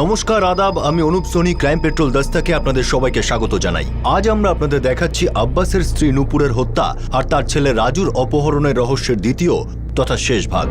নমস্কার আদাব, আমি অনুপ সোনি ক্রাইম পেট্রোল দস্তাকে আপনাদের সবাইকে স্বাগত জানাই। আজ আমরা আপনাদের দেখাচ্ছি আব্বাসের স্ত্রী নূপুরের হত্যা আর তার ছেলে রাজুর অপহরণের রহস্যের দ্বিতীয় তথা শেষ ভাগ।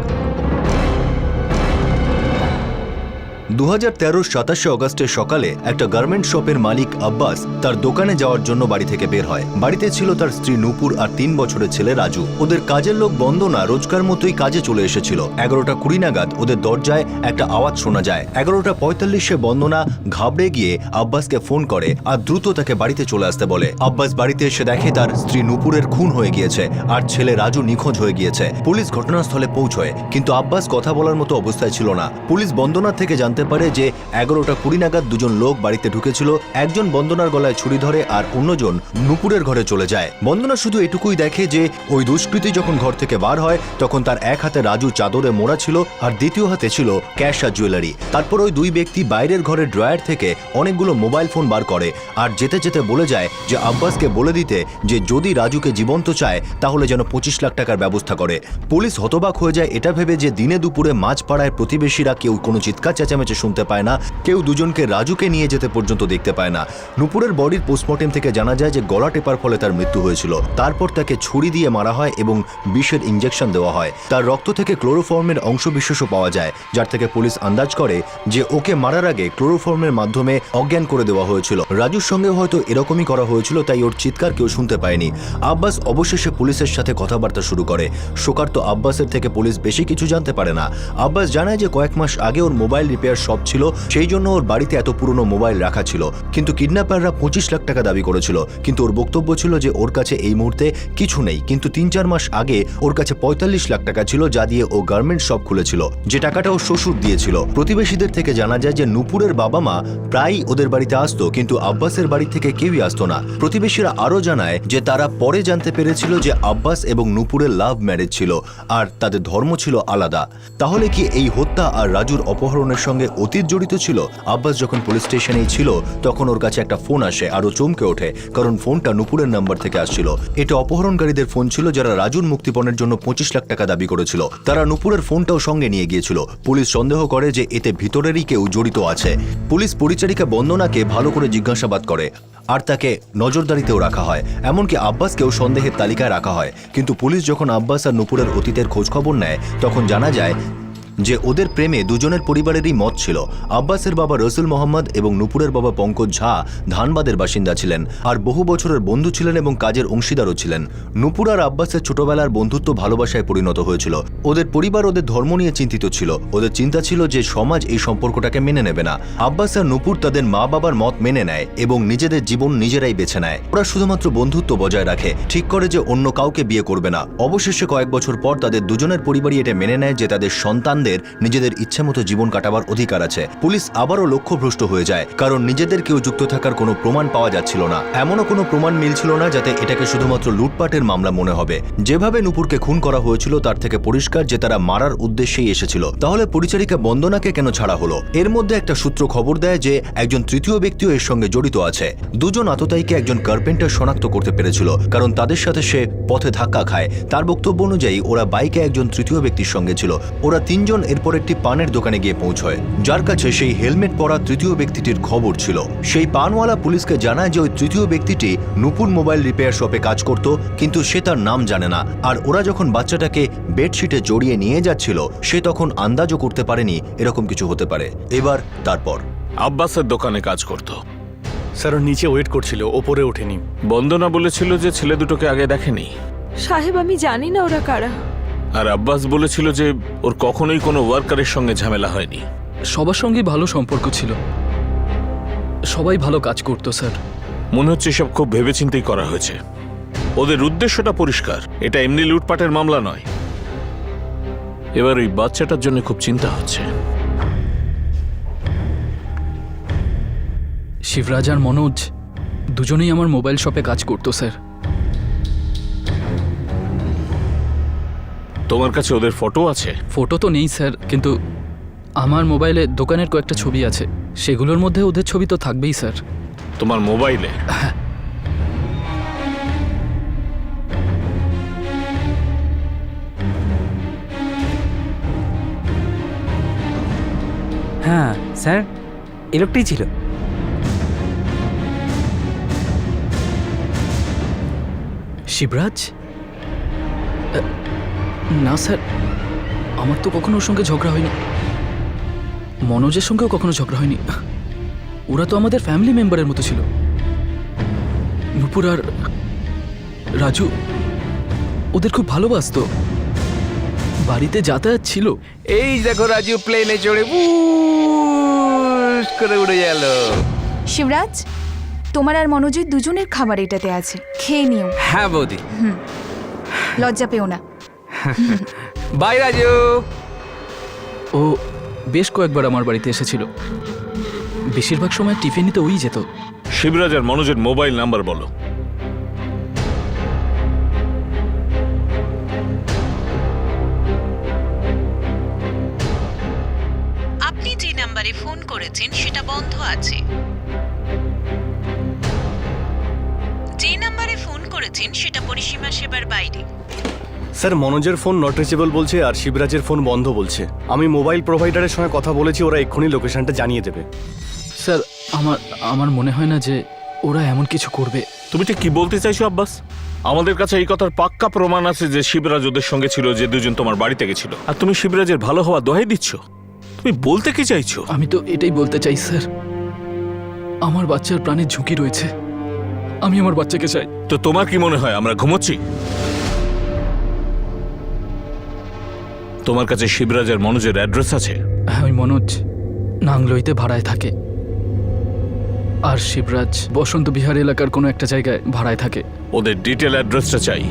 2013 27 অগস্টের সকালে একটা গার্মেন্ট শপের মালিক আব্বাস তার দোকানে যাওয়ার জন্য বাড়ি থেকে বের হয়। বাড়িতে ছিল তার স্ত্রী নূপুর আর 3 বছরের ছেলে রাজু। ওদের কাজের লোক বন্দনা রোজকার মতোই কাজে চলে এসেছিল। 11টা 20 নাগাদ ওদের দরজায় একটা আওয়াজ শোনা যায়। 11টা 45-এ বন্দনা ঘাবড়ে গিয়ে আব্বাসকে ফোন করে আর দ্রুত তাকে বাড়িতে চলে আসতে বলে। আব্বাস বাড়িতে এসে দেখে তার স্ত্রী নূপুরের খুন হয়ে গিয়েছে আর ছেলে রাজু নিখোঁজ হয়ে গিয়েছে। পুলিশ ঘটনাস্থলে পৌঁছয়, কিন্তু আব্বাস কথা বলার মতো অবস্থায় ছিল না। পুলিশ বন্দনা থেকে জানতে পারে যে 11টা 20 নাগাদ দুজন লোক বাড়িতে ঢুকেছিল। একজন বন্দনার গলায় ছুরি ধরে আর অন্যজন নূপুরের ঘরে চলে যায়। বন্দনা শুধু এটুকুই দেখে যে ওই দুষ্কৃতী যখন ঘর থেকে বার হয় তখন তার এক হাতে রাজু চাদরে মোড়া ছিল আর দ্বিতীয় হাতে ছিল ক্যাশ আর জুয়েলারি। তারপর ওই দুই ব্যক্তি বাইরের ঘরের ড্রয়ার থেকে অনেকগুলো মোবাইল ফোন বার করে আর যেতে যেতে বলে যায় যে আব্বাসকে বলে দিতে যে যদি রাজুকে জীবন্ত চায় তাহলে যেন 25 লাখ টাকার ব্যবস্থা করে। পুলিশ হতবাক হয়ে যায় এটা ভেবে যে দিনে দুপুরে মাঝপাড়ায় প্রতিবেশীরা কেউ কোনো চিৎকার চেঁচামেচি শুনতে পায় না, কেউ দুজনকে রাজুকে নিয়ে যেতে পর্যন্ত দেখতে পায় না। নূপুরের বডির পোস্টমর্টেম থেকে জানা যায় যে গলা টেপার ফলে তার মৃত্যু হয়েছিল। তারপর তাকে ছুরি দিয়ে মারা হয় এবং বিষের ইঞ্জেকশন দেওয়া হয়। তার রক্ত থেকে ক্লোরোফর্মের অংশবিশেষও পাওয়া যায়, যার থেকে পুলিশ আন্দাজ করে যে ওকে মারার আগে ক্লোরোফর্মের মাধ্যমে অজ্ঞান করে দেওয়া হয়েছিল। রাজুর সঙ্গে হয়তো এরকমই করা হয়েছিল, তাই ওর চিৎকার কেউ শুনতে পায়নি। আব্বাস অবশেষে পুলিশের সাথে কথাবার্তা শুরু করে। শোকার্ত আব্বাসের থেকে পুলিশ বেশি কিছু জানতে পারে না। আব্বাস জানায় যে কয়েক মাস আগে ওর মোবাইল রিপেয়ার শপ ছিল, সেই জন্য ওর বাড়িতে এত পুরনো মোবাইল রাখা ছিল। কিন্তু কিডন্যাপাররা 25 লাখ টাকা দাবি করেছিল, কিন্তু ওর বক্তব্য ছিল যে ওর কাছে এই মুহূর্তে কিছু নেই। কিন্তু 3-4 মাস আগে ওর কাছে 45 লাখ টাকা ছিল, যা দিয়ে ও গার্মেন্ট শপ খুলেছিল, যে টাকাটা ওর শ্বশুর দিয়েছিল। প্রতিবেশীদের থেকে জানা যায় যে নূপুরের বাবা মা প্রায়ই ওদের বাড়িতে আসতো, কিন্তু আব্বাসের বাড়ি থেকে কেউই আসতো না। প্রতিবেশীরা আরও জানায় যে তারা পরে জানতে পেরেছিল যে আব্বাস এবং নূপুরের লাভ ম্যারেজ ছিল আর তাদের ধর্ম ছিল আলাদা। তাহলে কি এই হত্যা আর রাজুর অপহরণের সঙ্গে অতীত জড়িত ছিল? আব্বাস যখন পুলিশ স্টেশনেই ছিল তখন ওর কাছে একটা ফোন আসে আর ও চমকে ওঠে, কারণ ফোনটা নূপুরের নাম্বার থেকে আসছিল। এটা অপহরণকারীদের ফোন ছিল যারা রাজুর মুক্তিপণের জন্য 25 লাখ টাকা দাবি করেছিল। তারা নূপুরের ফোনটাও সঙ্গে নিয়ে গিয়েছিল। পুলিশ সন্দেহ করে যে এতে ভিতরেরই কেউ জড়িত আছে। পুলিশ পরিচারিকা বন্দনাকে ভালো করে জিজ্ঞাসাবাদ করে আর তাকে নজরদারিতেও রাখা হয়। এমনকি আব্বাসকেও সন্দেহের তালিকায় রাখা হয়। কিন্তু পুলিশ যখন আব্বাস আর নূপুরের অতীতের খোঁজখবর নেয় তখন জানা যায় যে ওদের প্রেমে দুজনের পরিবারেরই মত ছিল। আব্বাসের বাবা রসুল মোহাম্মদ এবং নূপুরের বাবা পঙ্কজ ঝা ধানবাদের বাসিন্দা ছিলেন আর বহু বছরের বন্ধু ছিলেন এবং কাজের অংশীদারও ছিলেন। নূপুর আর আব্বাসের ছোটবেলার বন্ধুত্ব ভালোবাসায় পরিণত হয়েছিল। ওদের পরিবার ওদের ধর্ম নিয়ে চিন্তিত ছিল। ওদের চিন্তা ছিল যে সমাজ এই সম্পর্কটাকে মেনে নেবে না। আব্বাস আর নূপুর তাদের মা বাবার মত মেনে নেয় এবং নিজেদের জীবন নিজেরাই বেছে নেয়। ওরা শুধুমাত্র বন্ধুত্ব বজায় রাখে, ঠিক করে যে অন্য কাউকে বিয়ে করবে না। অবশেষে কয়েক বছর পর তাদের দুজনের পরিবারই এটা মেনে নেয় যে তাদের সন্তান নিজেদের ইচ্ছামতো জীবন কাটাবার অধিকার আছে। পুলিশ আবারও লক্ষ্যভ্রষ্ট হয়ে যায়, কারণ নিজেদের কেউ যুক্ত থাকার কোনো প্রমাণ পাওয়া যাচ্ছিল না। এমনও কোনো প্রমাণ মিলছিল না যাতে এটাকে শুধুমাত্র লুটপাটের মামলা মনে হবে। যেভাবে নূপুরকে খুন করা হয়েছিল তার থেকে পরিষ্কার যে তারা মারার উদ্দেশ্যেই এসেছিল। তাহলে পরিচারিকা বন্দনাকে কেন ছাড়া হলো? এর মধ্যে একটা সূত্র খবর দেয় যে একজন তৃতীয় ব্যক্তিও এর সঙ্গে জড়িত আছে। দুজন আততায়ীকে একজন কার্পেন্টার শনাক্ত করতে পেরেছিল, কারণ তাদের সাথে সে পথে ধাক্কা খায়। তার বক্তব্য অনুযায়ী ওরা বাইকে একজন তৃতীয় ব্যক্তির সঙ্গে ছিল। ওরা 3 জন এরপর একটি পানের দোকানে গিয়ে পৌঁছয়, যার কাছে সেই হেলমেট পরা তৃতীয় ব্যক্তিটির খবর ছিল। সেই পানওয়ালা পুলিশকে জানায় যে ওই তৃতীয় ব্যক্তিটি নূপুর মোবাইল রিপেয়ার শপে কাজ করত, কিন্তু সে তার নাম জানে না। আর ওরা যখন বাচ্চাটাকে বেডশিটে জড়িয়ে নিয়ে যাচ্ছিল সে তখন আন্দাজও করতে পারেনি এরকম কিছু হতে পারে। এবার তারপর আব্বাসের দোকানে কাজ করত। স্যার নিচে ওয়েট করছিল, ওপরে ওঠেনি। বন্দনা বলেছিল যে ছেলে দুটোকে আগে দেখেনি। সাহেব আমি জানি না ওরা কারা। আর আব্বাস বলেছিল যে ওর কখনোই কোনো ওয়ার্কারের সঙ্গে ঝামেলা হয়নি। সবার সঙ্গেই ভালো সম্পর্ক ছিল, সবাই ভালো কাজ করতো স্যার। মনে হচ্ছে সব খুব ভেবেচিন্তেই করা হয়েছে। ওদের উদ্দেশ্যটা পরিষ্কার, এটা এমনি লুটপাটের মামলা নয়। এবার ওই বাচ্চাটার জন্য খুব চিন্তা হচ্ছে। শিবরাজ আর মনোজ দুজনেই আমার মোবাইল শপে কাজ করতো স্যার। তোমার কাছে ওদের ফটো আছে? ফটো তো নেই স্যার, কিন্তু আমার মোবাইলে দোকানের কয়েকটা ছবি আছে, সেগুলোর মধ্যে ওদের ছবি তো থাকবেই স্যার। তোমার মোবাইলে? হ্যাঁ স্যার, এই লোকটাই ছিল। শিবরাজ? না স্যার, আমার তো কখনো ওর সঙ্গে ঝগড়া হয়নি। মনোজের সঙ্গেও কখনো ঝগড়া হয়নি। ওরা তো আমাদের ফ্যামিলি মেম্বারের মতো ছিল। নূপুর আর রাজু ওদের খুব ভালোবাসতো, বাড়িতে যাতায়াত ছিল। এই দেখো রাজু প্লেনে চড়ে বুস করে উড়ে গেল। শিবরাজ, তোমার আর মনোজের দুজনের খাবার এটাতে আছে, খেয়ে নিও। হ্যাঁ বৌদি। লজ্জা পেও না। বাই রাজু। ও বেশ কয়েকবার আমার বাড়িতে এসেছিল। বেশিরভাগ সময় টিফিন নিতে ওই যেত। শিবরাজ আর মনোজের মোবাইল নাম্বার বলো। আপনি যে নাম্বারে ফোন করেছেন সেটা বন্ধ আছে। যে নাম্বারে ফোন করেছেন সেটা পরিসীমা সেবার বাইরে। স্যার, মনোজের ফোন নট রিচেবল বলছে আর শিবরাজের ফোন বন্ধ বলছে। আমি মোবাইল প্রোভাইডারের সঙ্গে কথা বলেছি, ওরা এক্ষুনি লোকেশনটা জানিয়ে দেবে। স্যার, আমার মনে হয় না যে ওরা এমন কিছু করবে। তুমি ঠিক কি বলতে চাইছো আব্বাস? আমাদের কাছে এই কথার পাক্কা প্রমাণ আছে যে শিবরাজ ওদের সঙ্গে ছিল, যে দুজন তোমার বাড়িতে গেছিল, আর তুমি শিবরাজের ভালো হওয়া দোহাই দিচ্ছ। তুমি বলতে কি চাইছো? আমি তো এটাই বলতে চাই স্যার, আমার বাচ্চার প্রাণের ঝুঁকি রয়েছে। আমি আমার বাচ্চাকে চাই। তো তোমার কি মনে হয় আমরা ঘুমোচ্ছি? তোমার কাছে শিবরাজ আর মনোজের অ্যাড্রেস আছে? হ্যাঁ, ওই মনোজ নাংলোইতে ভাড়ায় থাকে, আর শিবরাজ বসন্ত বিহার এলাকার কোনো একটা জায়গায় ভাড়ায় থাকে। ওদের ডিটেল অ্যাড্রেসটা চাই।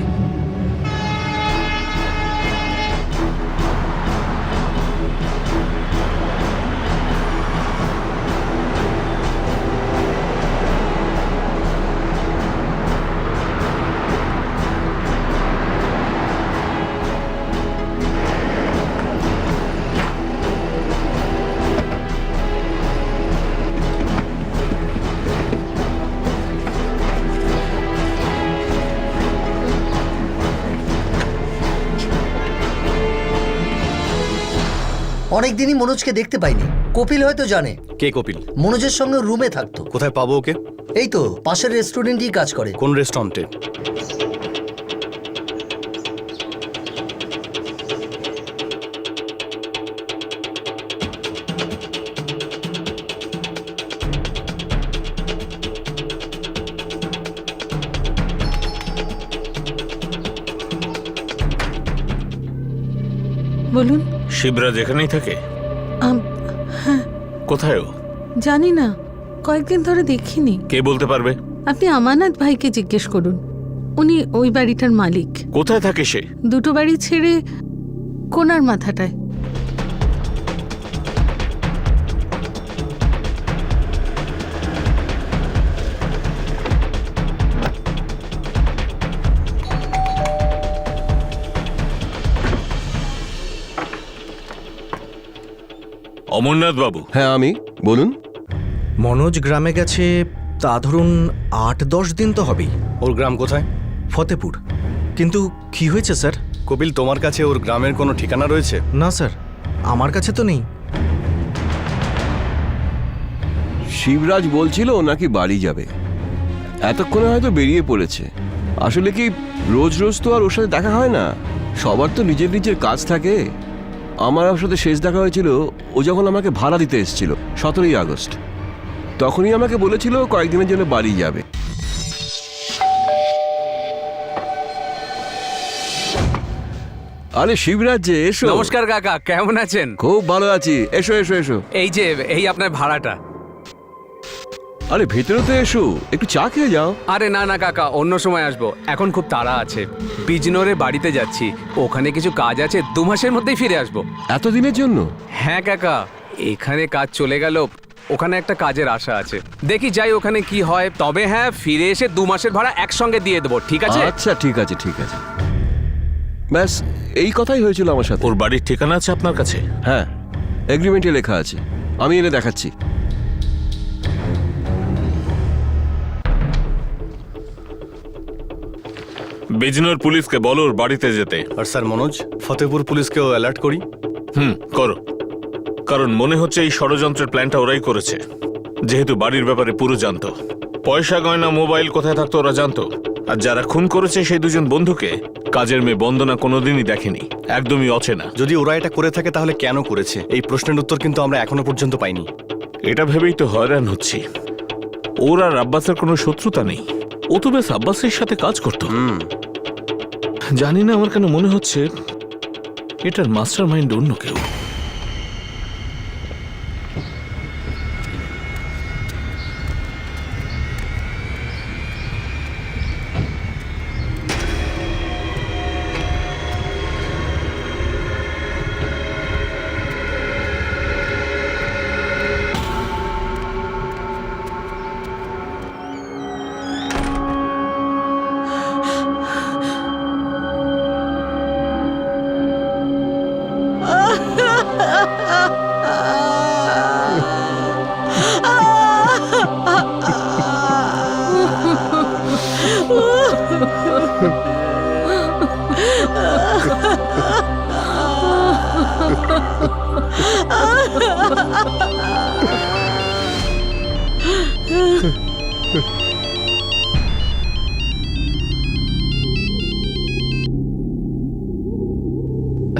অনেকদিনই মনোজকে দেখতে পাইনি। কপিল হয়তো জানে। কে কপিল? মনোজের সঙ্গে রুমে থাকতো। কোথায় পাবো ওকে? এই তো পাশের রেস্টুরেন্টই কাজ করে। কোন রেস্টুরেন্টে? বলুন। শিবরাজ এখানেই থাকে? হ্যাঁ। কোথায় ও? জানি না, কয়েকদিন ধরে দেখিনি। কে বলতে পারবে? আপনি আমানত ভাইকে জিজ্ঞেস করুন, উনি ওই বাড়িটার মালিক। কোথায় থাকে সে? দুটো বাড়ি ছেড়ে কোনার মাথাটায়। অমরনাথ বাবু। হ্যাঁ আমি, বলুন। মনোজ গ্রামে গেছে তা ধরুন ৮-১০ দিন তো হবেই। ওর গ্রাম কোথায়? ফতেপুর। কিন্তু কি হয়েছে স্যার? কপিল, তোমার কাছে ওর গ্রামের কোনো ঠিকানা রয়েছে? না স্যার, আমার কাছে তো নেই। শিবরাজ বলছিল নাকি বাড়ি যাবে, এতক্ষণে হয়তো বেরিয়ে পড়েছে। আসলে কি রোজ রোজ তো আর ওর সাথে দেখা হয় না, সবার তো নিজের নিজের কাজ থাকে। আমার ওর সাথে শেষ দেখা হয়েছিল ও যখন আমাকে ভাড়া দিতে এসেছিল 17ই আগস্ট। তখনই আমাকে বলেছিল কয়েকদিনের জন্য বাড়ি যাবে। আরে শিবরাজ যে, এসো। নমস্কার কাকা, কেমন আছেন? খুব ভালো আছি, এসো এসো এসো। এই আপনার ভাড়াটা। আরে ভেতরে তো এসো, একটু চা খেয়ে যাও। আরে না না কাকা, অন্য সময় আসবো, এখন খুব তাড়া আছে। বিজনোরে বাড়িতে যাচ্ছি, ওখানে কিছু কাজ আছে, 2 মাসের মধ্যেই ফিরে আসবো। এতদিনের জন্য? হ্যাঁ কাকা, এখানে কাজ চলে গেল, ওখানে একটা কাজের আশা আছে, দেখি যাই ওখানে কি হয়। তবে হ্যাঁ, ফিরে এসে 2 মাসের ভাড়া একসঙ্গে দিয়ে দেবো, ঠিক আছে? আচ্ছা ঠিক আছে ঠিক আছে। ব্যাস এই কথাই হয়েছিল আমার সাথে। ওর বাড়ির ঠিকানা আছে আপনার কাছে? হ্যাঁ, এগ্রিমেন্টে লেখা আছে, আমি এনে দেখাচ্ছি। বিজনোর পুলিশকে বলো ওর বাড়িতে যেতে। আর স্যার মনোজ, ফতেপুর পুলিশকেও অ্যালার্ট করি। করো, কারণ মনে হচ্ছে এই ষড়যন্ত্রের প্ল্যানটা ওরাই করেছে। যেহেতু বাড়ির ব্যাপারে পুরো জানতো। পয়সা গয়না মোবাইল কোথায় থাকতো ওরা জানতো। আর যারা খুন করেছে সেই দুজন বন্ধুকে কাজের মেয়ে বন্দনা কোনোদিনই দেখেনি, একদমই অচেনা। যদি ওরা এটা করে থাকে তাহলে কেন করেছে, এই প্রশ্নের উত্তর কিন্তু আমরা এখনো পর্যন্ত পাইনি। এটা ভেবেই তো হয়রান হচ্ছি। ওর আর আব্বাসের কোনো শত্রুতা নেই, ও তো বেশ আব্বাসের সাথে কাজ করতো। জানি না, আমার কেন মনে হচ্ছে এটার মাস্টার মাইন্ড অন্য কেউ।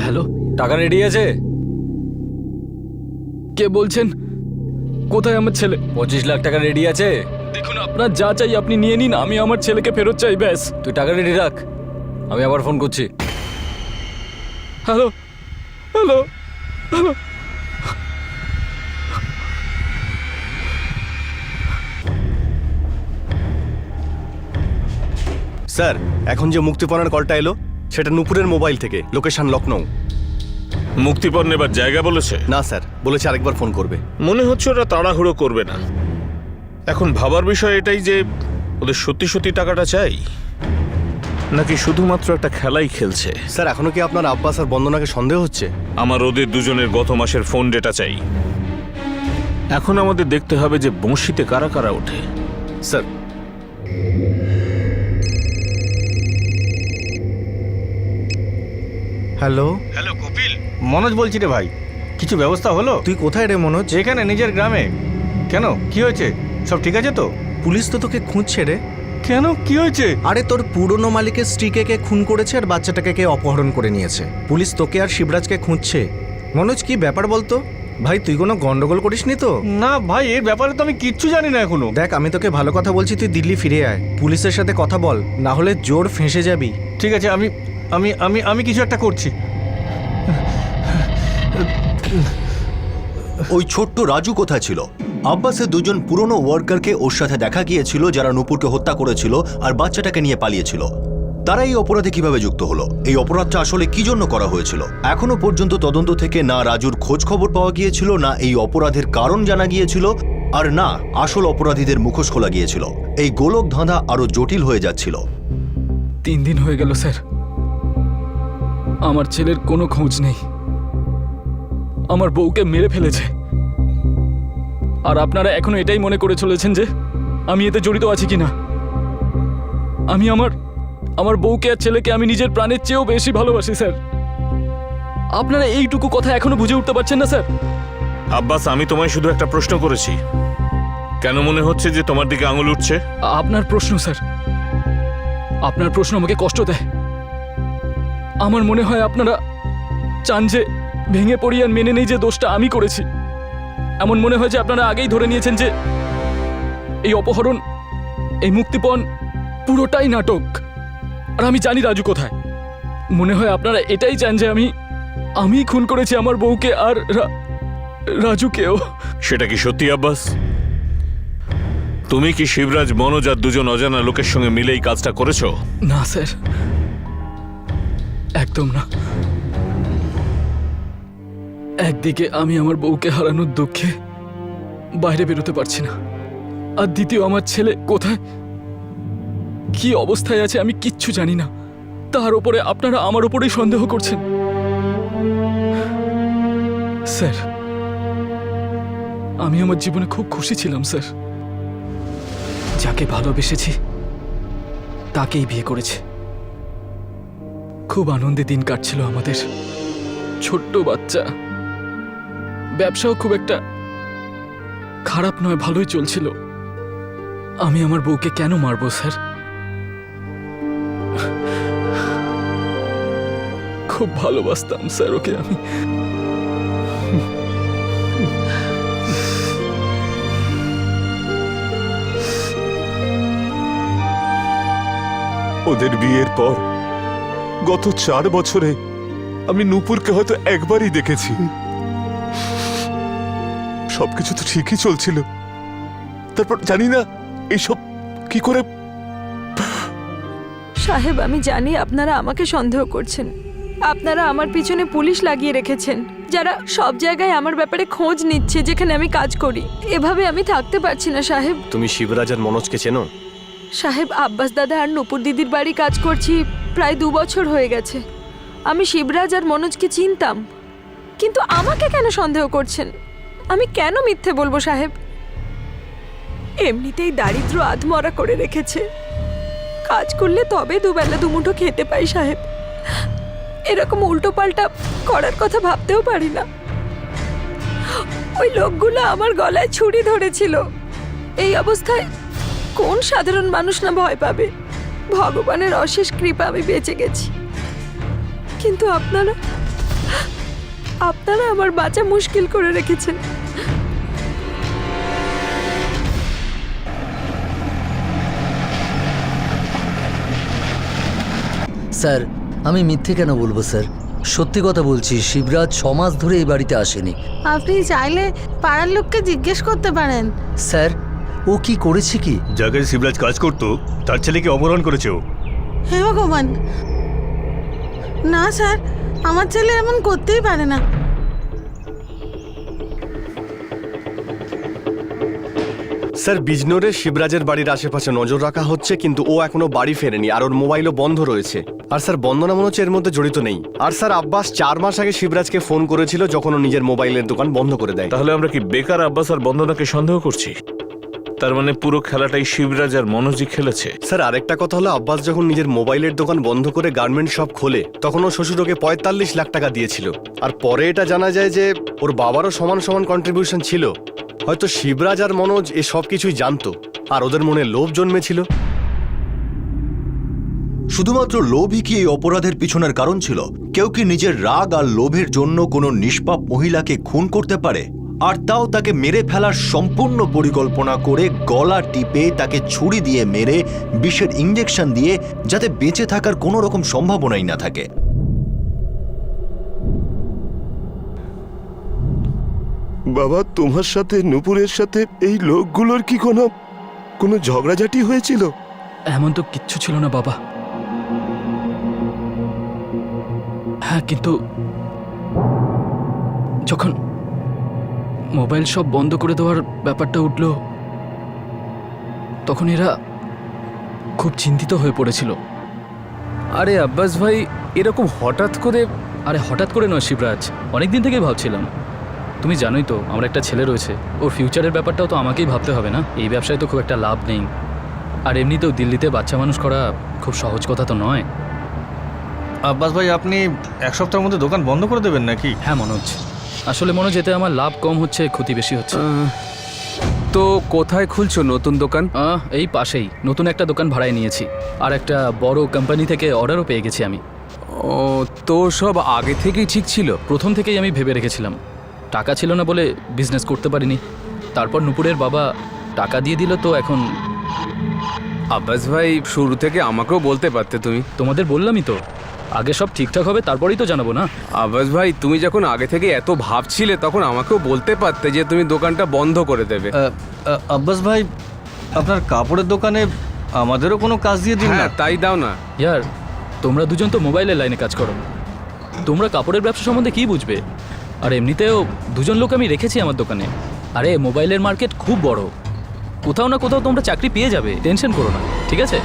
হ্যালো, টাকা রেডি আছে? কে বলছেন? কোথায় আমার ছেলে? 25 লাখ টাকা রেডি আছে। দেখুন, আপনার যা চাই আপনি নিয়ে নিন, আমি আমার ছেলেকে ফেরত চাই, ব্যাস। তুই টাকা রেডি রাখ, আমি আবার ফোন করছি। Hello hello hello. স্যার, এখন যে মুক্তিপণের কলটা এলো সেটা নূপুরের মোবাইল থেকে, লোকেশন লখনৌ। মুক্তিপণ নেবার জায়গা বলেছে? না স্যার, বলেছে আরেকবার ফোন করবে। মনে হচ্ছে ওরা তাড়াহুড়ো করবে না। এখন ভাবার বিষয় এটাই যে ওদের সত্যি সত্যি টাকাটা চাই, নাকি শুধুমাত্র একটা খেলাই খেলছে। স্যার, এখনো কি আপনার আব্বাস আর বন্দনাকে সন্দেহ হচ্ছে? আমার ওদের দুজনের গত মাসের ফোন ডেটা চাই। এখন আমাদের দেখতে হবে যে বঁশিতে কারা কারা ওঠে। Sir, hello, hello Kapil, Manoj বলছি রে ভাই। কিছু ব্যবস্থা হলো? তুই কোথায় রে মনোজ? এখানে নিজের গ্রামে। কেন, কি হয়েছে? সব ঠিক আছে তো? পুলিশ তো তোকে খুঁজছে রে। কেন, কি হয়েছে? আরে তোর পুরনো মালিকের স্ত্রীকে কে খুন করেছে আর বাচ্চাটাকে কে অপহরণ করে নিয়েছে। পুলিশ তোকে আর শিবরাজকে খুঁজছে। মনোজ, কি ব্যাপার বলতো? ভাই, তুই কোনো গন্ডগোল করিসনি তো? না ভাই, এর ব্যাপারে তো আমি কিচ্ছু জানি না এখনো। দেখ, আমি তোকে ভালো কথা বলছি, তুই দিল্লি ফিরে আয়, পুলিশের সাথে কথা বল, না হলে জোর ফেঁসে যাবি। ঠিক আছে, আমি আমি আমি আমি কিছু একটা করছি। ওই ছোট্ট রাজু কোথায় ছিল? আব্বাসের দুজন পুরনো ওয়ার্কারকে ওর সাথে দেখা গিয়েছিল, যারা নূপুরকে হত্যা করেছিল আর বাচ্চাটাকে নিয়ে পালিয়েছিল। তারা এই অপরাধে কিভাবে যুক্ত হলো? এই অপরাধটা আসলে কি জন্য করা হয়েছিল? এখনো পর্যন্ত তদন্ত থেকে না রাজুর খোঁজ খবর পাওয়া গিয়েছিল, না এই অপরাধের কারণ জানা গিয়েছিল, আর না আসল অপরাধীদের মুখোশ খোলা গিয়েছিল। এই গোলক ধাঁধা আরো জটিল হয়ে যাচ্ছিল। 3 দিন হয়ে গেল স্যার, আমার ছেলের কোনো খোঁজ নেই। আমার বউকে মেরে ফেলেছে, আর আপনারা এখনো এটাই মনে করে চলেছেন যে আমি এতে জড়িত আছি কিনা। আমি আমার বউকে আর ছেলেকে আমি নিজের প্রাণের চেয়েও বেশি ভালোবাসি স্যার। আপনারা এইটুকু কথা এখনো বুঝে উঠতে পারছেন না স্যার? আব্বাস, আমি তোমায় শুধু একটা প্রশ্ন করেছি, কেন মনে হচ্ছে যে তোমার দিকে আঙুল উঠছে? আপনার প্রশ্ন স্যার, আপনার প্রশ্ন আমাকে কষ্ট দেয়। আমার মনে হয় আপনারা চান যে ভেঙে পড়ি আর মেনে নেই যে দোষটা আমি করেছি। এমন মনে হয় যে আপনারা আগেই ধরে নিয়েছেন যে এই অপহরণ, এই মুক্তিপণ পুরোটাই নাটক, আর আমি জানি রাজু কোথায়। মনে হয় আপনারা এটাই চান যে আমি খুন করেছি আমার বউকে আর রাজুকেও। সেটা কি সত্যি আব্বাস? তুমি কি শিবরাজ, মনোজ আর দুজন অজানা লোকের সঙ্গে মিলে এই কাজটা করেছো? না স্যার, একদম না। একদিকে আমি আমার বউকে হারানোর দুঃখে বাইরে বেরোতে পারছি না, আর দ্বিতীয় আমার ছেলে কোথায়, কি অবস্থায় আছে আমি কিচ্ছু জানি না। তার উপরে আপনারা আমার উপরেই সন্দেহ করছেন। স্যার, আমি আমার জীবনে খুব খুশি ছিলাম স্যার। যাকে ভালোবেসেছি তাকেই বিয়ে করেছি। খুব আনন্দে দিন কাটছিল আমাদের। ছোট্ট বাচ্চা, ব্যবসাও খুব একটা খারাপ নয়, ভালোই চলছিল। আমি আমার বউকে কেন মারবো স্যার? খুব ভালোবাসতাম স্যার ওকে আমি। ওদের বিয়ের পর গত 4 বছরে আমি নূপুরকে হয়তো একবারই দেখেছি। সবকিছু তো ঠিকই চলছিল, তারপর জানি না এইসব কি করে। সাহেব, আমি জানি আপনারা আমাকে সন্দেহ করছেন। আপনারা আমার পিছনে পুলিশ লাগিয়ে রেখেছেন, যারা সব জায়গায় আমার ব্যাপারে খোঁজ নিচ্ছে যেখানে আমি কাজ করি। এভাবে আমি থাকতে পারছি না সাহেব। তুমি শিবরাজ আর মনোজকে চেনো? সাহেব, আব্বাস দাদা আর নূপুর দিদির বাড়ি কাজ করছি প্রায় 2 বছর হয়ে গেছে। আমি শিবরাজ আর মনোজকে চিনতাম, কিন্তু আমাকে কেন সন্দেহ করছেন? আমি কেন মিথ্যে বলবো সাহেব? এমনিতেই দারিদ্র আধমরা করে রেখেছে। কাজ করলে তবে দুবেলা দুমুঠো খেতে পাই সাহেব। এরকম উল্টো পাল্টা করার কথা ভাবতেও পারি না। ওই লোকগুলো আমার গলায় ছুরি ধরেছিল। এই অবস্থায় কোন সাধারণ মানুষ না ভয় পাবে? ভগবানের অশেষ কৃপা আমি বেঁচে গেছি, কিন্তু আপনারা আমার বাঁচা মুশকিল করে রেখেছেন। স্যার, আমি মিথ্যে কেন বলবো স্যার? সত্যি কথা বলছি, শিবরাজ 6 মাস ধরে এই বাড়িতে আসেনি। আপনি চাইলে পাড়ার লোককে জিজ্ঞেস করতে পারেন। স্যার, ও কি করেছে কি? জায়গায় শিবরাজ কাজ করতো তার ছেলেকে অপহরণ করেছে ও। হে ভগবান, না স্যার, আমার ছেলে এমন করতেই পারে না। স্যার, বিজনোরে শিবরাজের বাড়ির আশেপাশে নজর রাখা হচ্ছে, কিন্তু ও এখনো বাড়ি ফেরেনি আর ওর মোবাইলও বন্ধ রয়েছে। আর স্যার, বন্দনা মনে হচ্ছে এর মধ্যে জড়িত নেই। আর স্যার, আব্বাস 4 মাস আগে শিবরাজকে ফোন করেছিল যখন ও নিজের মোবাইলের দোকান বন্ধ করে দেয়। তাহলে আমরা কি বেকার আব্বাস আর বন্দনাকে সন্দেহ করছি? তার মানে পুরো খেলাটাই শিবরাজ আর মনোজই খেলেছে। স্যার, আরেকটা কথা হলো, আব্বাস যখন নিজের মোবাইলের দোকান বন্ধ করে গার্মেন্ট শপ খোলে তখন ও শ্বশুর ওকে 45 লাখ টাকা দিয়েছিল। আর পরে এটা জানা যায় যে ওর বাবারও সমান সমান কন্ট্রিবিউশন ছিল। হয়তো শিবরাজ আর মনোজ এ সব কিছুই জানতো আর ওদের মনে লোভ জন্মেছিল। শুধুমাত্র লোভই কি এই অপরাধের পিছনের কারণ ছিল? কেউ কি নিজের রাগ আর লোভের জন্য কোনো নিষ্পাপ মহিলাকে খুন করতে পারে, আর তাও তাকে মেরে ফেলার সম্পূর্ণ পরিকল্পনা করে গলা টিপে তাকে ছুরি দিয়ে মেরে বিষের ইঞ্জেকশন দিয়ে যাতে বেঁচে থাকার কোনো রকম সম্ভাবনাই না থাকে? বাবা, তোমার সাথে নূপুরের সাথে এই লোকগুলোর কি কোনো ঝগড়াঝাটি হয়েছিল? এমন তো কিচ্ছু ছিল না বাবা। হ্যাঁ, কিন্তু যখন মোবাইল সব বন্ধ করে দেওয়ার ব্যাপারটা উঠল তখন এরা খুব চিন্তিত হয়ে পড়েছিল। আরে আব্বাস ভাই, এরকম হঠাৎ করে? আরে হঠাৎ করে নয় শিবরাজ, অনেকদিন থেকেই ভাবছিলাম। তুমি জানোই তো আমার একটা ছেলে রয়েছে, ওর ফিউচারের ব্যাপারটাও তো আমাকেই ভাবতে হবে না? এই ব্যবসায় তো খুব একটা লাভ নেই, আর এমনিতেও দিল্লিতে বাচ্চা মানুষ করা খুব সহজ কথা তো নয়। আব্বাস ভাই, আপনি 1 সপ্তাহের মধ্যে দোকান বন্ধ করে দেবেন নাকি? হ্যাঁ মনোজ, আসলে মনোজ, এতে আমার লাভ কম হচ্ছে, ক্ষতি বেশি হচ্ছে। তো কোথায় খুলছো নতুন দোকান? এই পাশেই নতুন একটা দোকান ভাড়ায় নিয়েছি, আর একটা বড় কোম্পানি থেকে অর্ডারও পেয়ে গেছি আমি। ও, তো সব আগে থেকেই ঠিক ছিল? প্রথম থেকেই আমি ভেবে রেখেছিলাম, টাকা ছিল না বলে বিজনেস করতে পারিনি। তারপর নূপুরের বাবা টাকা দিয়ে দিল, তো এখন। আব্বাস ভাই, শুরু থেকে আমাকেও বলতে পারতে তুমি। তোমাদের বললামই তো, আগে সব ঠিকঠাক হবে তারপরেই তো জানাবো না? আব্বাস ভাই, তুমি যখন আগে থেকে এত ভাবছিলে তখন আমাকেও বলতে পারতে যে তুমি দোকানটা বন্ধ করে দেবে। আব্বাস ভাই, আপনার কাপড়ের দোকানে আমাদেরও কোনো কাজ দিয়ে দিন না। হ্যাঁ, তাই দাও না। ইয়ার, তোমরা দুজন তো মোবাইলের লাইনে কাজ করো, তোমরা কাপড়ের ব্যবসা সম্বন্ধে কি বুঝবে? আর এমনিতেও 2জন লোক আমি রেখেছি আমার দোকানে। আরে মোবাইলের মার্কেট খুব বড়, কোথাও না কোথাও তোমরা চাকরি পেয়ে যাবে, টেনশন করো না, ঠিক আছে?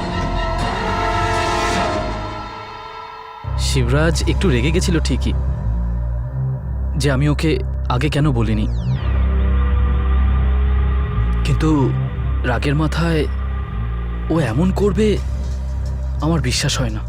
শিবরাজ একটু রেগে গেছিল ঠিকই, যে আমি ওকে আগে কেন বলিনি, কিন্তু রাগের মাথায় ও এমন করবে আমার বিশ্বাস হয় না।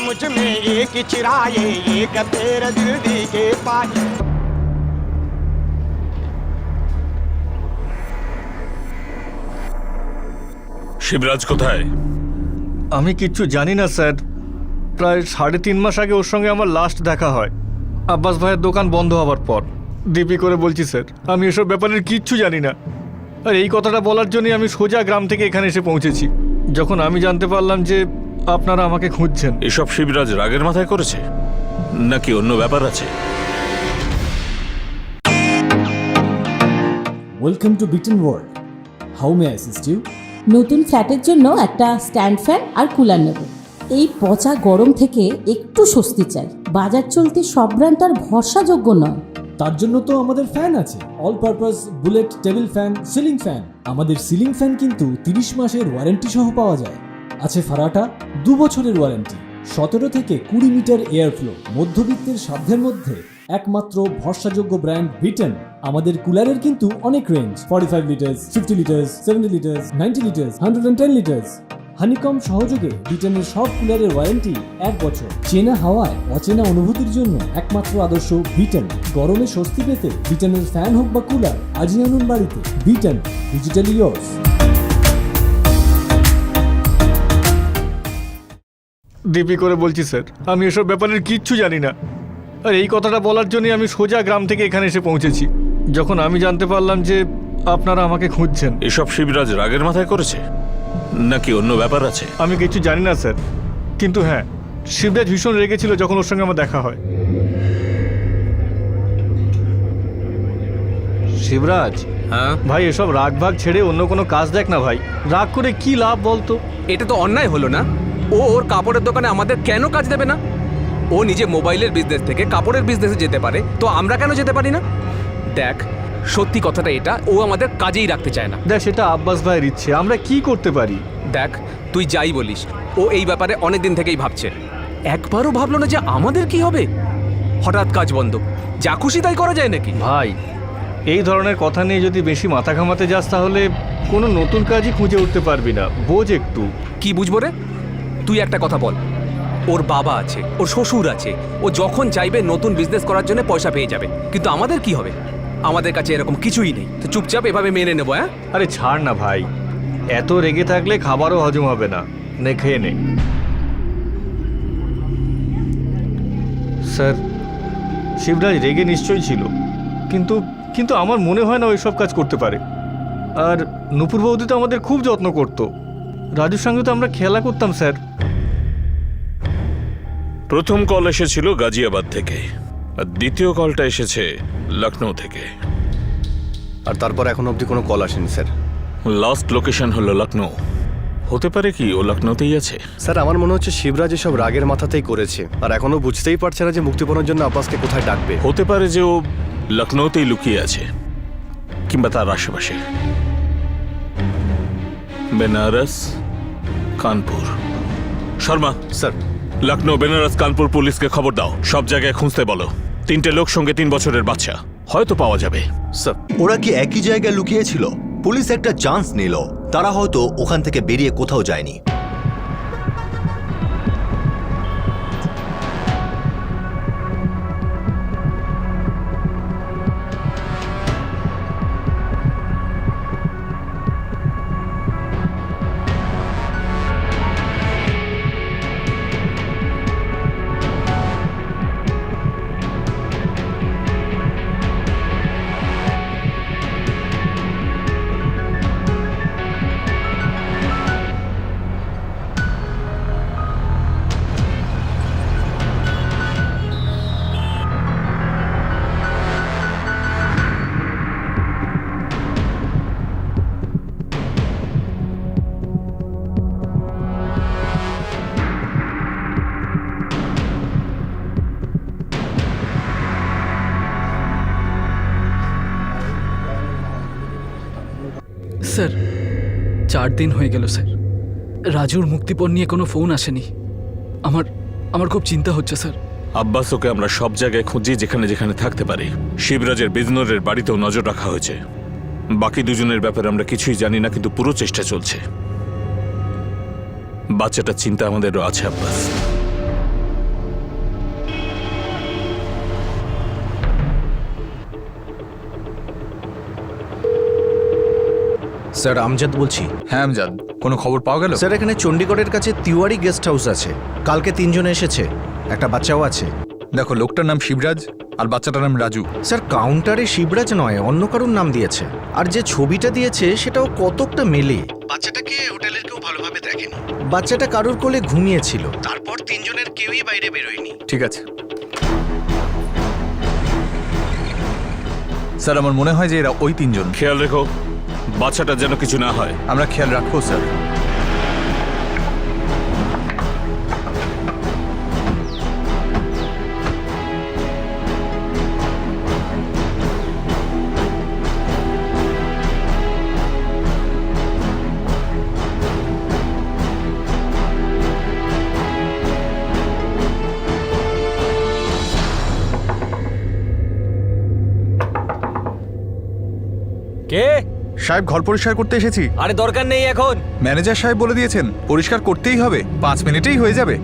मुझ में एक चिराए एक तेरा दिल दी के पाए। শিবরাজ কোথায়? আমি কিচ্ছু জানি না স্যার। প্রায় 3.5 মাস আগে ওর সঙ্গে আমার লাস্ট দেখা হয়, আব্বাস ভাইয়ের দোকান বন্ধ হওয়ার পর। দিব্যি করে বলছি স্যার, আমি এসব ব্যাপারের কিচ্ছু জানি না। আর এই কথাটা বলার জন্যই আমি সোজা গ্রাম থেকে এখানে এসে পৌঁছেছি, যখন আমি জানতে পারলাম যে আপনারা আমাকে খুঁজছেন। এসব শিবরাজ রাগের মাথায় করেছে নাকি অন্য ব্যাপার আছে? Welcome to Beaton world. How may I assist you? নতুন ফ্ল্যাটের জন্য একটা স্ট্যান্ড ফ্যান আর কুলার নেব। এই পচা গরম থেকে একটু স্বস্তি চাই। বাজার চলতে সব ব্র্যান্ড তো আর ভরসাযোগ্য নয়। তার জন্য তো আমাদের ফ্যান আছে, all purpose bullet table fan, ceiling fan. আমাদের সিলিং ফ্যান কিন্তু 30 মাসের ওয়ারেন্টি সহ পাওয়া যায়। আছে ফারাটা 2 বছরের ওয়ারেন্টি, 17 থেকে 20 মিটার এয়ার ফ্লো, মধ্যবিত্তের সাধ্যের মধ্যে একমাত্র ভরসাযোগ্য ব্র্যান্ড বিটেন। আমাদের কুলারের কিন্তু অনেক range, 45 litres, 50 litres, 70 litres, 90 litres, 110 litres. Honeycomb সহযোগে বিটেনের সব কুলারের ওয়ারেন্টি 1 বছর। চেনা হাওয়ায় অচেনা অনুভূতির জন্য একমাত্র আদর্শ বিটেন। গরমে স্বস্তি পেতে বিটেনের ফ্যান হোক বা কুলার, আজই আনুন বাড়িতে। Beaten, digitally years. দিব্যি করে বলছি স্যার, আমি এসব ব্যাপারের কিচ্ছু জানি না। আর এই কথাটা বলার জন্যই আমি সোজা গ্রাম থেকে এখানে এসে পৌঁছেছি, যখন আমি জানতে পারলাম যে আপনারা আমাকে খুঁজছেন। এসব শিবরাজ রাগের মাথায় করেছে নাকি অন্য ব্যাপার আছে? আমি কিছু জানি না স্যার, কিন্তু হ্যাঁ, শিবরাজ ভীষণ রেগেছিল যখন ওর সঙ্গে আমার দেখা হয়। শিবরাজ, হ্যাঁ ভাই এসব রাগ ভাগ ছেড়ে অন্য কোনো কাজ দেখ না ভাই। রাগ করে কি লাভ বলতো? এটা তো অন্যায় হলো না? ও ওর কাপড়ের দোকানে আমাদের কেন কাজ দেবে না? ও নিজে মোবাইলের বিজনেস থেকে কাপড়ের বিজনেসে যেতে পারে, তো আমরা কেন যেতে পারি না? দেখ, সত্যি কথাটা এটা, ও আমাদের কাজেই রাখতে চায় না। দেখ, সেটা আব্বাস ভাইয়ের ইচ্ছে, আমরা কি করতে পারি? দেখ, তুই যাই বলিস, ও এই ব্যাপারে অনেক দিন থেকেই ভাবছে। একবারও ভাবলো না যে আমাদের কি হবে? হঠাৎ কাজ বন্ধ, যা খুশি তাই করা যায় নাকি? ভাই, এই ধরনের কথা নিয়ে যদি বেশি মাথা ঘামাতে যাস তাহলে কোনো নতুন কাজই খুঁজে উঠতে পারবি না। বোঝ একটু। কি বুঝবো রে? তুই একটা কথা বল, ওর বাবা আছে, ওর শ্বশুর আছে, ও যখন চাইবে নতুন বিজনেস করার জন্য পয়সা পেয়ে যাবে, কিন্তু আমাদের কি হবে? আমাদের কাছে এরকম কিছুই নেই, তো চুপচাপ এভাবে মেনে নেবো। হ্যাঁ, আরে ছাড় না ভাই, এত রেগে থাকলে খাবারও হজম হবে না। নে, খেয়ে নে। স্যার, শিবরাজ রেগে নিশ্চয়ই ছিল, কিন্তু কিন্তু আমার মনে হয় না ওই সব কাজ করতে পারে। আর নূপুর বৌদি তো আমাদের খুব যত্ন করতো, রাজুর সঙ্গে তো আমরা খেলা করতাম স্যার। প্রথম কল এসেছিল গাজিয়াবাদ থেকে, আর দ্বিতীয় কলটা এসেছে লখনৌ থেকে। আর তারপর এখন অবধি কোনো কল আসেনি স্যার। লাস্ট লোকেশন হলো লখনৌ। হতে পারে কি ও লখনৌতেই আছে? স্যার, আমার মনে হচ্ছে শিবরাজ এসব রাগের মাথাতেই করেছে, আর এখনো বুঝতেই পারছে না যে মুক্তিপণের জন্য আব্বাসকে কোথায় ডাকবে। হতে পারে যে ও লখনৌতেই লুকিয়ে আছে, কিংবা তার আশেপাশে। বেনারস, কানপুর। শর্মা স্যার, লখনৌ, বেনারস, কানপুর পুলিশকে খবর দাও, সব জায়গায় খুঁজতে বলো। 3টে লোক, সঙ্গে 3 বছরের বাচ্চা, হয়তো পাওয়া যাবে। স্যার, ওরা কি একই জায়গায় লুকিয়েছিল? পুলিশ একটা চান্স নিল, তারা হয়তো ওখান থেকে বেরিয়ে কোথাও যায়নি। স্যার, 4 দিন হয়ে গেল স্যার, রাজুর মুক্তিপণ নিয়ে কোনো ফোন আসেনি। আমার খুব চিন্তা হচ্ছে স্যার। আব্বাস ওকে আমরা সব জায়গায় খুঁজি, যেখানে যেখানে থাকতে পারি। শিবরাজের বিজনরের বাড়িতেও নজর রাখা হয়েছে। বাকি দুজনের ব্যাপারে আমরা কিছুই জানি না, কিন্তু পুরো চেষ্টা চলছে। বাচ্চাটার চিন্তা আমাদেরও আছে আব্বাস। স্যার আমজাদ বলছি। হ্যাঁ আমজাদ, কোনো খবর পাওয়া গেল? স্যার এখানে চণ্ডীগড়ের কাছে তিওয়ারি গেস্ট হাউস আছে, কালকে 3 জন এসেছে, একটা বাচ্চাও আছে। দেখো, লোকটার নাম শিবরাজ আর বাচ্চাটার নাম রাজু। স্যার কাউন্টারে শিবরাজ নয়, অন্য কারোর নাম দিয়েছে। আর যে ছবিটা দিয়েছে সেটাও কতকটা মেলে। বাচ্চাটাকে হোটেলের কেউ ভালোভাবে দেখেনি। বাচ্চাটা কারোর কোলে ঘুমিয়েছিল, তারপর 3 জনের কেউই বাইরে বেরোয়নি। ঠিক আছে স্যার, আমার মনে হয় যে এরা ওই 3 জন। খেয়াল রেখো বাচ্চাটা যেন কিছু না হয়। আমরা খেয়াল রাখবো স্যার। কে? সাহেব, ঘর পরিষ্কার করতে এসেছি। আরে দরকার নেই এখন। ম্যানেজার সাহেব বলে দিয়েছেন পরিষ্কার করতেই হবে, 5 মিনিটেই হয়ে যাবে।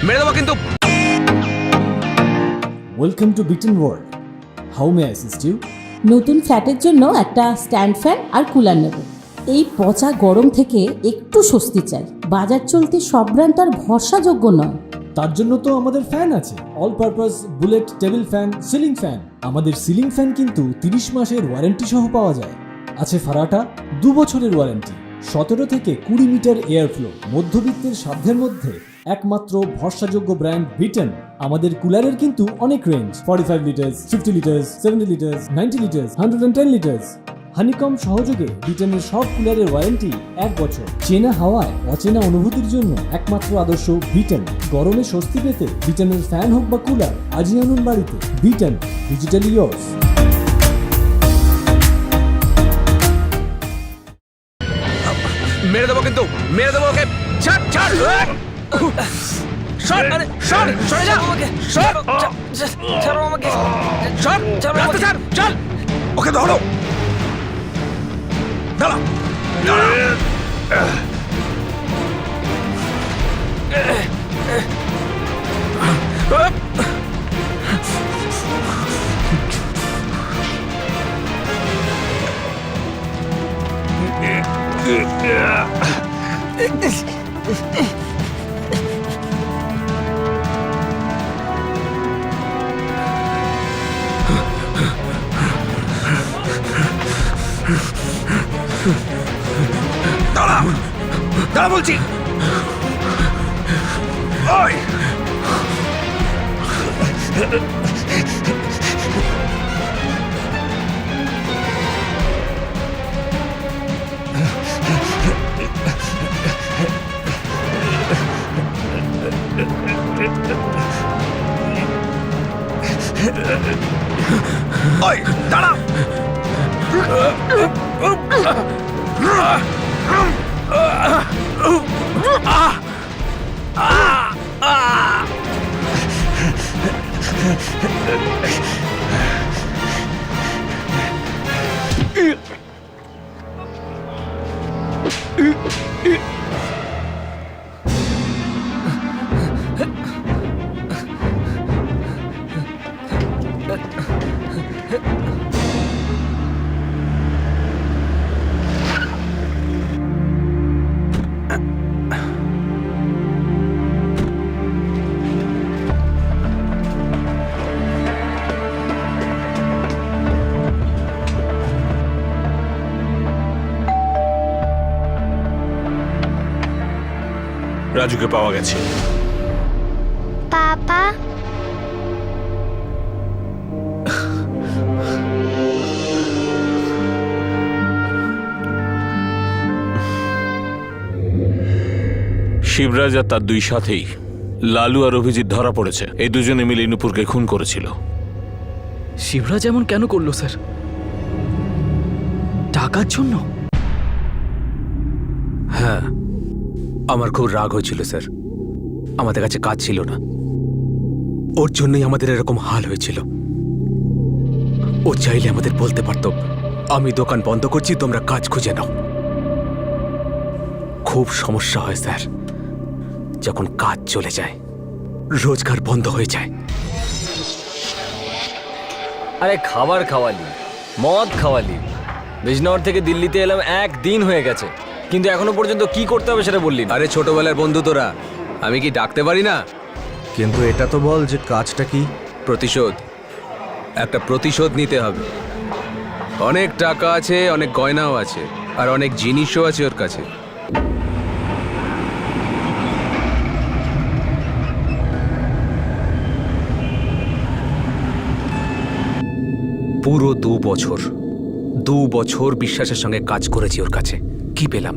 মেরে দেবো কিন্তু। Welcome to Beaton world, how may I assist you? নতুন ফ্ল্যাটের জন্য একটা স্ট্যান্ড ফ্যান আর কুলার নেব। এই পচা গরম থেকে একটু স্বস্তি চাই। বাজার চলতে সব ব্র্যান্ড আর ভরসাযোগ্য নয়। তার জন্য তো আমাদের ফ্যান আছে, all purpose bullet table fan, ceiling fan. আমাদের সিলিং ফ্যান কিন্তু 30 মাসের ওয়ারেন্টি সহ পাওয়া যায়। আছে ফারাটা 2 বছরের ওয়ারেন্টি, 17 থেকে 20 মিটার এয়ার ফ্লো। মধ্যবিত্তের সাধ্যের মধ্যে একমাত্র ভরসাযোগ্য ব্র্যান্ড বিটেন। আমাদের কুলারের কিন্তু অনেক range, 45 litres, 50 litres, 70 litres, 90 litres, 110 litres. Honeycomb সহযোগে বিটেনের সব কুলারের ওয়ারেন্টি 1 বছর। চেনা হাওয়ায় অচেনা অনুভূতির জন্য একমাত্র আদর্শ বিটেন। গরমে স্বস্তি পেতে বিটেনের ফ্যান হোক বা কুলার, আজই আনুন বাড়িতে। Beaten, digitally yours. মেরে দেবো কিন্তু, মেরে দেবো ওকে। ছাড় ছাড়। সর, আরে সর, সরে যা। সর, ছাড়ো আমাকে। সর, রাস্তা ছাড়, চল। ওকে ধরো। দাঁড়া। দাঁড়া, দাঁড়া বলছি। ওই ওই দাঁড়া। রাজুকে পাওয়া গেছে। পাপা, শিবরাজ আর তার 2 সাথী লালু আর অভিজিৎ ধরা পড়েছে। এই দুজনে মিলে নুপুরকে খুন করেছিল। শিবরাজ এমন কেন করলো স্যার? টাকার জন্য? হ্যাঁ, আমার খুব রাগ হয়েছিল স্যার। আমাদের কাছে কাজ ছিল না, ওর জন্যই আমাদের এরকম হাল হয়েছিল। ও চাইলে আমাদের বলতে পারতো, আমি দোকান বন্ধ করছি, তোমরা কাজ খুঁজে নাও। খুব সমস্যা হয় স্যার, যখন কাজ চলে যায়, রোজগার বন্ধ হয়ে যায়। আরে খাবার খাওয়ালি, মদ খাওয়ালি, বিজনগর থেকে দিল্লিতে এলাম, একদিন হয়ে গেছে, কিন্তু এখনো পর্যন্ত কি করতে হবে সেটা বললি না। আরে ছোটবেলার বন্ধু তোরা, আমি কি ডাকতে পারি না? কিন্তু এটা তো বল যে কাজটা কি? প্রতিশোধ, একটা প্রতিশোধ নিতে হবে। অনেক টাকা আছে, অনেক গয়নাও আছে, আর অনেক জিনিসও আছে ওর কাছে। পুরো 2 বছর, 2 বছর বিশ্বাসের সঙ্গে কাজ করেছি ওর কাছে। কি পেলাম?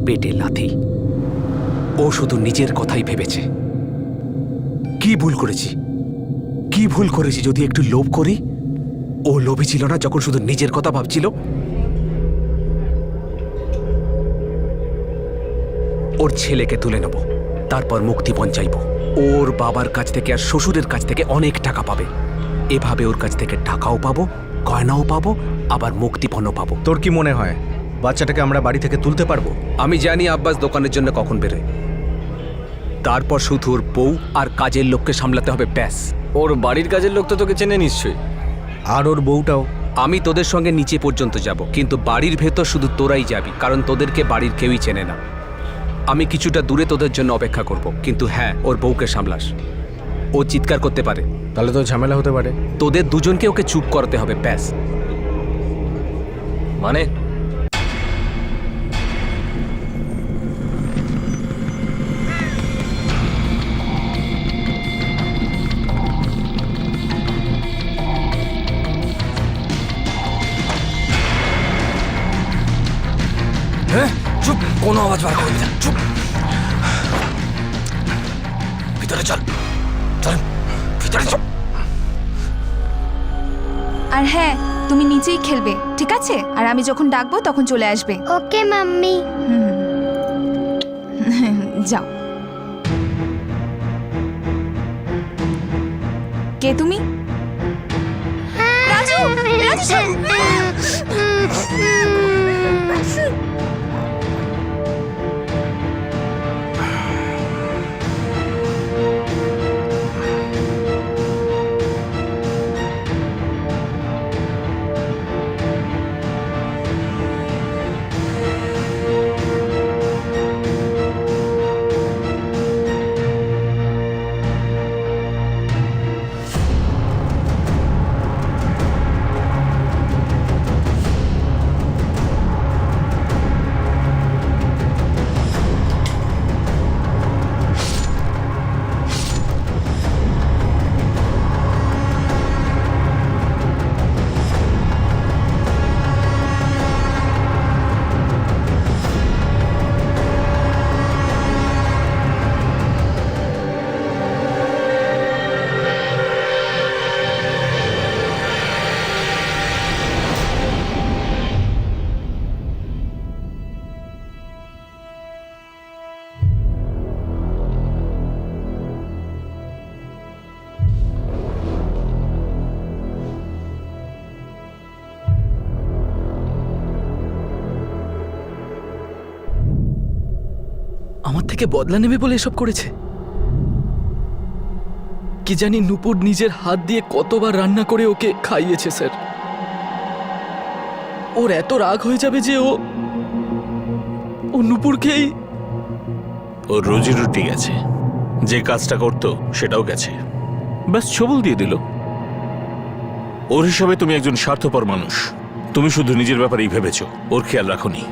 পেটে লাথি। ও শুধু নিজের কথাই ভেবেছে। কি ভুল করেছি, কি ভুল করেছি যদি একটু লোভ করি? ও লোভী ছিল না যখন শুধু নিজের কথা ভাবছিল? ওর ছেলেকে তুলে নেব, তারপর মুক্তিপণ চাইব। ওর বাবার কাছ থেকে আর শ্বশুরের কাছ থেকে অনেক টাকা পাবে। এভাবে ওর কাছ থেকে টাকাও পাবো, গয়নাও পাবো, আবার মুক্তিপণও পাবো। তোর কি মনে হয় বাচ্চাটাকে আমরা বাড়ি থেকে তুলতে পারবো? আমি জানি আব্বাস দোকানের জন্য কখন বেরোয়। তারপর শুধু ওর বউ আর কাজের লোককে সামলাতে হবে, ব্যাস। ওর বাড়ির কাজের লোক তো তোকে চেনে নিশ্চয়ই। আর ওর বউটাও। আমি তোদের সঙ্গে নিচে পর্যন্ত যাব, কিন্তু বাড়ির ভেতর শুধু তোরাই যাবি, কারণ তোদেরকে বাড়ির কেউই চেনে না। আমি কিছুটা দূরে তোদের জন্য অপেক্ষা করব, কিন্তু হ্যাঁ, ওর বউকে সামলাস। ও চিৎকার করতে পারে, তাহলে তো ঝামেলা হতে পারে। তোদের দুজনকে ওকে চুপ করাতে হবে, ব্যাস। মানে চুপ, কোনো আওয়াজ বার করবি না, চুপ। ভিতরে চল, চল ভিতরে চল। আর হ্যাঁ, তুমি নিচেই খেলবে, ঠিক আছে? আর আমি যখন ডাকবো তখন চলে আসবে। ওকে মাম্মি। যাও। কে তুমি? রাজু, রাজু আমার থেকে বদলা নেবে বলে এসব করেছে। কি জানি নূপুর নিজের হাত দিয়ে কতবার রান্না করে ওকে খাইয়েছে স্যার। ওর এত রাগ হয়ে যাবে যে ও নূপুরকেই। ওর রুজি রুটি গেছে, যে কাজটা করতো সেটাও গেছে, ব্যাস ছবল দিয়ে দিল। ওর হিসাবে তুমি একজন স্বার্থপর মানুষ, তুমি শুধু নিজের ব্যাপারেই ভেবেছো, ওর খেয়াল রাখোনি।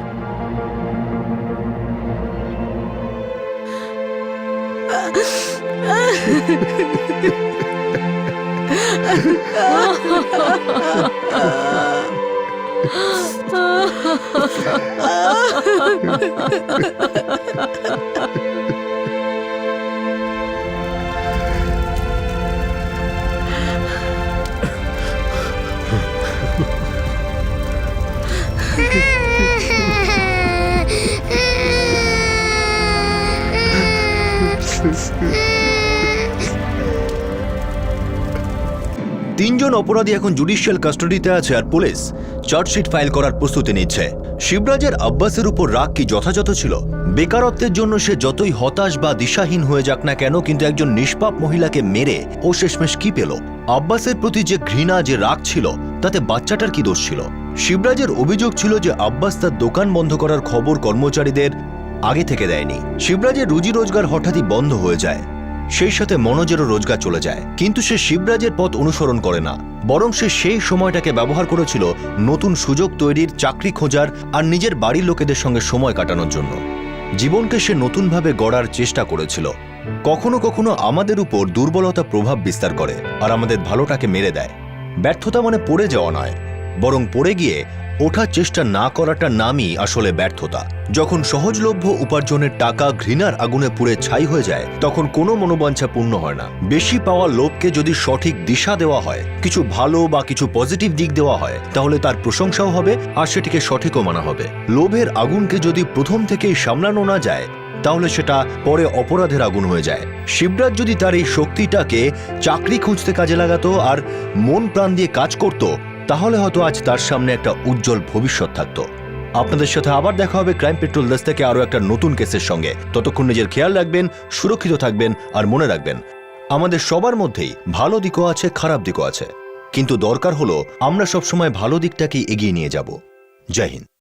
তিনজন অপরাধী এখন জুডিশিয়াল কাস্টাডিতে আছে আর পুলিশ চার্জশিট ফাইল করার প্রস্তুতি নিচ্ছে। শিবরাজের আব্বাসের উপর রাগ কি যথাযথ ছিল? বেকারত্বের জন্য সে যতই হতাশ বা দিশাহীন হয়ে যাক না কেন, কিন্তু একজন নিষ্পাপ মহিলাকে মেরে ও শেষমেশ কি পেল? আব্বাসের প্রতি যে ঘৃণা, যে রাগ ছিল, তাতে বাচ্চাটার কি দোষ ছিল? শিবরাজের অভিযোগ ছিল যে আব্বাস তার দোকান বন্ধ করার খবর কর্মচারীদের আগে থেকে দেয়নি। শিবরাজের রুজি রোজগার হঠাৎই বন্ধ হয়ে যায়, সেই সাথে মনোজেরও রোজগার চলে যায়। কিন্তু সে শিবরাজের পথ অনুসরণ করে না, বরং সে সেই সময়টাকে ব্যবহার করেছিল নতুন সুযোগ তৈরির, চাকরি খোঁজার আর নিজের বাড়ির লোকেদের সঙ্গে সময় কাটানোর জন্য। জীবনকে সে নতুনভাবে গড়ার চেষ্টা করেছিল। কখনো কখনো আমাদের উপর দুর্বলতা প্রভাব বিস্তার করে আর আমাদের ভালোটাকে মেরে দেয়। ব্যর্থতা মানে পড়ে যাওয়া নয়, বরং পড়ে গিয়ে ওঠার চেষ্টা না করাটার নামই আসলে ব্যর্থতা। যখন সহজলভ্য উপার্জনের টাকা ঘৃণার আগুনে পুড়ে ছাই হয়ে যায়, তখন কোনো মনোবাঞ্ছা পূর্ণ হয় না। বেশি পাওয়া লোভকে যদি সঠিক দিশা দেওয়া হয়, কিছু ভালো বা কিছু পজিটিভ দিক দেওয়া হয়, তাহলে তার প্রশংসাও হবে আর সেটিকে সঠিকও মানা হবে। লোভের আগুনকে যদি প্রথম থেকেই সামলানো না যায়, তাহলে সেটা পরে অপরাধের আগুন হয়ে যায়। শিবরাজ যদি তার এই শক্তিটাকে চাকরি খুঁজতে কাজে লাগাতো আর মন প্রাণ দিয়ে কাজ করত, তাহলে হয়তো আজ তার সামনে একটা উজ্জ্বল ভবিষ্যৎ থাকতো। আপনাদের সাথে আবার দেখা হবে ক্রাইম পেট্রোল দেশ থেকে আরো একটা নতুন কেসের সঙ্গে। ততক্ষণ নিজের খেয়াল রাখবেন, সুরক্ষিত থাকবেন আর মনে রাখবেন, আমাদের সবার মধ্যেই ভালো দিকও আছে, খারাপ দিকও আছে, কিন্তু দরকার হলো আমরা সবসময় ভালো দিকটাকেই এগিয়ে নিয়ে যাব। জয় হিন্দ।